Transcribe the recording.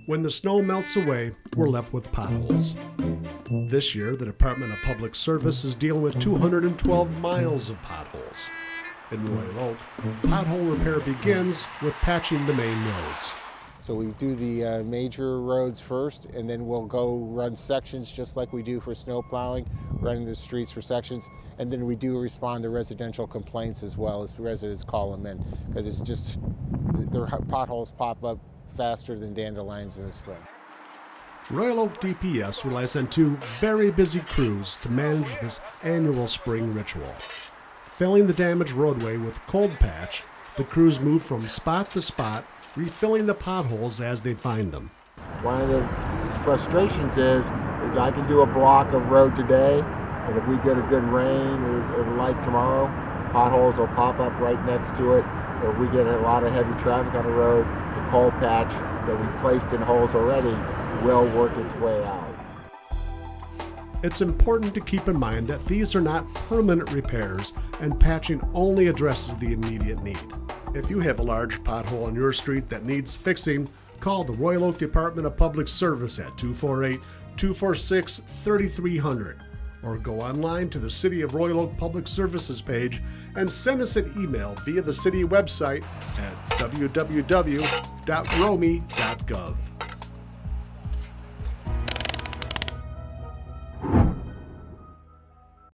When the snow melts away, we're left with potholes. This year, the Department of Public Service is dealing with 212 miles of potholes. In Royal Oak, pothole repair begins with patching the main roads. So we do the major roads first, and then we'll go run sections just like we do for snow plowing, running the streets for sections, and then we do respond to residential complaints as well as residents call them in, because it's just, their potholes pop up faster than dandelions in the spring. Royal Oak DPS relies on two very busy crews to manage this annual spring ritual. Filling the damaged roadway with cold patch, the crews move from spot to spot, refilling the potholes as they find them. One of the frustrations is I can do a block of road today, and if we get a good rain or like tomorrow, potholes will pop up right next to it. Or if we get a lot of heavy traffic on the road, the cold patch that we placed in holes already will work its way out. It's important to keep in mind that these are not permanent repairs, and patching only addresses the immediate need. If you have a large pothole on your street that needs fixing, call the Royal Oak Department of Public Service at 248-246-3300 or go online to the City of Royal Oak Public Services page and send us an email via the city website at www.romy.gov.